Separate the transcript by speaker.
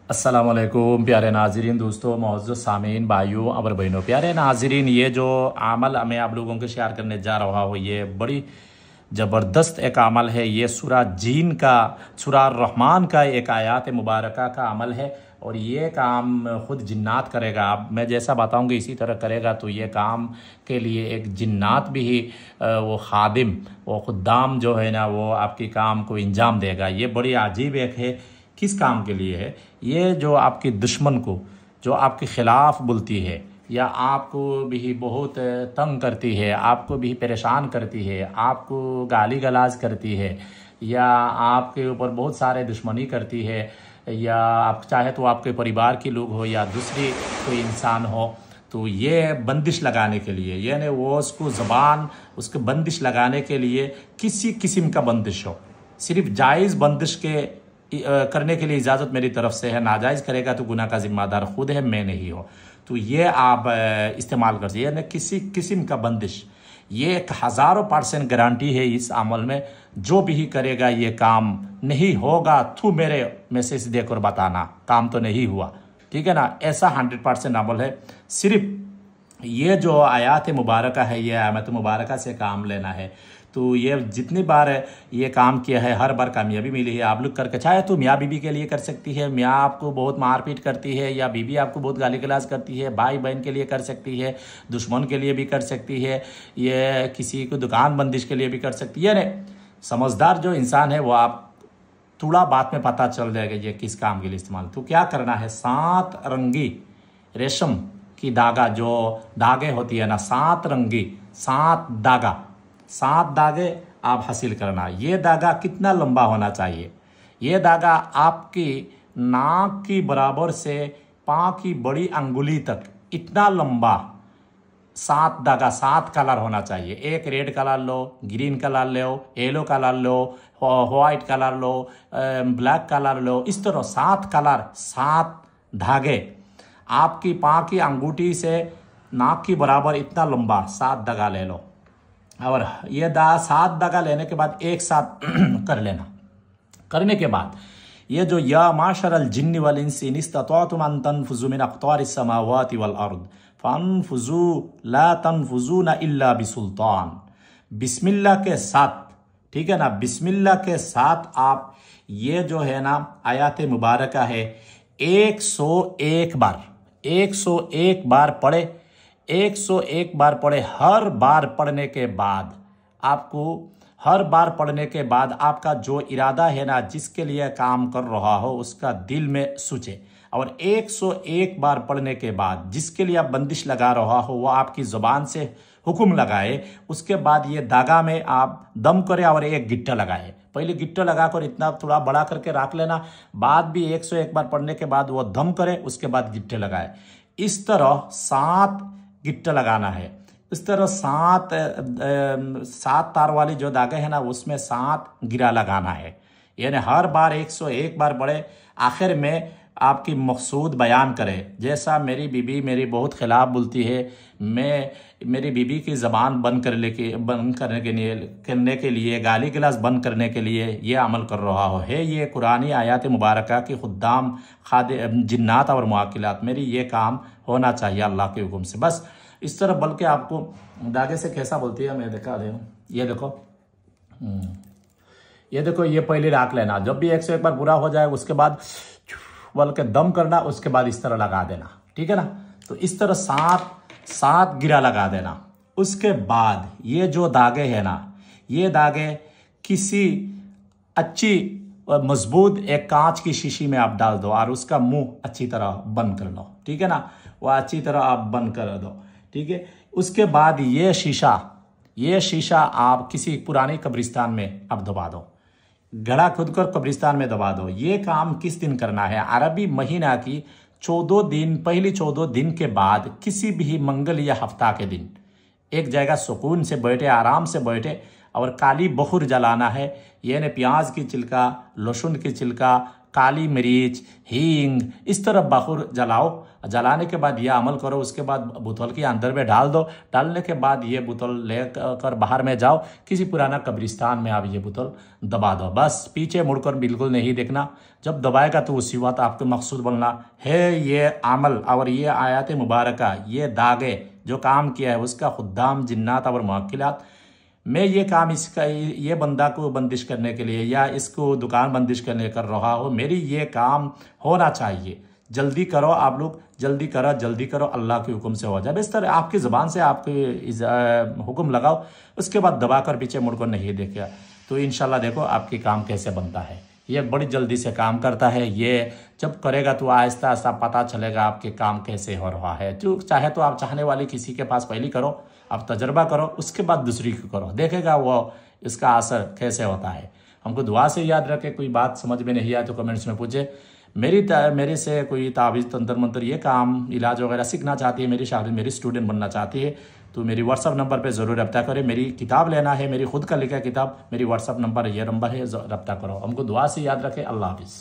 Speaker 1: अस्सलाम वालेकुम प्यारे नाजरीन, दोस्तों, मौजूद सामीन, भाइयों और बहनों। प्यारे नाजरीन, ये जो अमल मैं आप लोगों को शेयर करने जा रहा हूँ, ये बड़ी ज़बरदस्त एक अमल है। ये सूरा जीन का, सूरा रहमान का एक आयत मुबारका का अमल है और ये काम खुद जिन्नात करेगा। अब मैं जैसा बताऊंगा इसी तरह करेगा, तो ये काम के लिए एक जिन्नात भी ही वो खादिम, वो खुद्दाम जो है ना, वो आपकी काम को इंजाम देगा। ये बड़ी अजीब एक है। किस काम के लिए है? ये जो आपके दुश्मन को, जो आपके ख़िलाफ़ बोलती है या आपको भी बहुत तंग करती है, आपको भी परेशान करती है, आपको गाली गलाज करती है, या आपके ऊपर बहुत सारे दुश्मनी करती है, या आप चाहे तो आपके परिवार के लोग हो या दूसरी कोई इंसान हो, तो ये बंदिश लगाने के लिए, यानी वो उसको ज़बान, उसको बंदिश लगाने के लिए किसी किस्म का बंदिश हो, सिर्फ जायज़ बंदिश के करने के लिए इजाज़त मेरी तरफ से है। नाजायज़ करेगा तो गुनाह का जिम्मेदार खुद है, मैं नहीं हो। तो ये आप इस्तेमाल कर सकते हैं। किसी किस्म का बंदिश, ये 1000% गारंटी है इस अमल में। जो भी करेगा ये काम नहीं होगा तो मेरे मैसेज देकर बताना, काम तो नहीं हुआ, ठीक है ना। ऐसा 100% अमल है। सिर्फ ये जो आयत मुबारक है, ये आयत मुबारक से काम लेना है। तो ये जितनी बार ये काम किया है, हर बार कामयाबी मिली है। आप लोग करके, चाहे तो मियाँ बीबी के लिए कर सकती है, मियाँ आपको बहुत मारपीट करती है या बीबी आपको बहुत गाली गलौज करती है, भाई बहन के लिए कर सकती है, दुश्मन के लिए भी कर सकती है, ये किसी को दुकान बंदिश के लिए भी कर सकती है। नहीं, समझदार जो इंसान है वो आप थोड़ा बात में पता चल जाएगा ये किस काम के लिए इस्तेमाल। तो क्या करना है, 7 रंगी रेशम की धागा, जो धागे होती है ना, 7 रंगी, 7 धागे आप हासिल करना। ये धागा कितना लंबा होना चाहिए? ये धागा आपकी नाक की बराबर से पाँव की बड़ी अंगुली तक, इतना लंबा 7 धागा, 7 कलर होना चाहिए। एक रेड कलर लो, ग्रीन कलर लो, येलो कलर लो, व्हाइट कलर लो, ब्लैक कलर लो। इस तरह 7 कलर, 7 धागे आपकी पाँव की अंगूठी से नाक की बराबर इतना लंबा 7 धागा ले लो। और ये 7 धागा लेने के बाद एक साथ कर लेना। करने के बाद ये जो या माशरल जिन्नि वल इंसी इन इस्तताअतुम अन तनफुज़ू मिन अक़तारिस समावाति वल अर्द फन्फुज़ू ला तनफुज़ूना इल्ला बिसुल्तान, बिस्मिल्लाह के साथ, ठीक है ना, बिस्मिल्लाह के साथ आप ये जो है ना आयत मुबारक है 101 बार, 101 बार पढ़े। 101 बार पढ़े। हर बार पढ़ने के बाद आपको, हर बार पढ़ने के बाद आपका जो इरादा है ना, जिसके लिए काम कर रहा हो, उसका दिल में सोचे। और 101 बार पढ़ने के बाद जिसके लिए आप बंदिश लगा रहा हो, वो आपकी ज़ुबान से हुक्म लगाए। उसके बाद ये धागा में आप दम करें और एक गिट्टा लगाए। पहले गिट्टा लगाकर इतना थोड़ा बड़ा करके रख लेना, बाद भी 101 बार पढ़ने के बाद वो दम करे, उसके बाद गिट्टे लगाए। इस तरह 7 गिट्टा लगाना है। इस तरह 7 तार वाली जो धागे है ना, उसमें 7 गिरा लगाना है। यानी हर बार 101 बार पढ़े। आखिर में आपकी मकसूद बयान करे। जैसा मेरी बीबी मेरी बहुत खिलाफ बोलती है, मैं मेरी बीबी की ज़बान बंद करने के लिए, गाली गिलास बंद करने के लिए ये अमल कर रहा हो है। ये कुरानी आयत मुबारका की खुद्दाम, जिन्नात और मुआकिलात, मेरी ये काम होना चाहिए अल्लाह के हुक्म से। बस इस तरह। बल्कि आपको धागे से कैसा बोलती है मैं दिखा दे। ये देखो, ये देखो, ये पहले रख लेना। जब भी 101 बार पूरा हो जाए उसके बाद बल्कि दम करना, उसके बाद इस तरह लगा देना, ठीक है ना। तो इस तरह 7 गिरा लगा देना। उसके बाद ये जो धागे है ना, ये धागे किसी अच्छी मजबूत एक कांच की शीशी में आप डाल दो और उसका मुंह अच्छी तरह बंद कर लो, ठीक है ना। वह अच्छी तरह आप बंद कर दो, ठीक है। उसके बाद ये शीशा आप किसी पुरानी कब्रिस्तान में आप दबा दो, गड़ा खुद कर कब्रिस्तान में दबा दो। ये काम किस दिन करना है? अरबी महीना की 14 दिन, पहली 14 दिन के बाद किसी भी मंगल या हफ्ता के दिन एक जगह सुकून से बैठे, आराम से बैठे और काली बखुर जलाना है। यानी प्याज की छिलका, लहसुन की छिलका, काली मिर्च, हींग, इस तरह बखूर जलाओ। जलाने के बाद ये अमल करो। उसके बाद बोतल के अंदर में डाल दो। डालने के बाद ये बोतल लेकर बाहर में जाओ, किसी पुराना कब्रिस्तान में आप ये बोतल दबा दो। बस पीछे मुड़कर बिल्कुल नहीं देखना। जब दबाएगा तो उसी वक्त आपको मकसूद बनना है। ये अमल और ये आयत मुबारका, ये दागे जो काम किया है उसका खुद्दाम जिन्नात और मुअक्किलात, मैं ये काम इसका ये बंदा को बंदिश करने के लिए या इसको दुकान बंदिश करने कर रहा हूँ, मेरी ये काम होना चाहिए। जल्दी करो आप लोग, जल्दी करो, अल्लाह के हुक्म से हो जाए। इस तरह आपकी ज़बान से आपके हुक्म लगाओ, उसके बाद दबाकर पीछे मुड़कर नहीं देखा तो इंशाल्लाह देखो आपकी काम कैसे बनता है। ये बड़ी जल्दी से काम करता है। ये जब करेगा तो आहिस्ता आहिस्ता पता चलेगा आपके काम कैसे हो रहा है। जो चाहे तो आप चाहने वाली किसी के पास पहले करो, आप तजर्बा करो, उसके बाद दूसरी को करो, देखेगा वो इसका असर कैसे होता है। हमको दुआ से याद रखे। कोई बात समझ में नहीं आए तो कमेंट्स में पूछे। मेरे से कोई तावीज़ तंत्र मंत्र ये काम इलाज वगैरह सीखना चाहती है, मेरी शागिर्द मेरी स्टूडेंट बनना चाहती है तो मेरी व्हाट्सअप नंबर पे ज़रूर रब्ता करें। मेरी किताब लेना है, मेरी खुद का लिखा किताब, मेरी व्हाट्सअप नंबर ये नंबर है, रब्ता करो। हमको दुआ से याद रखें। अल्लाह हाफिज़।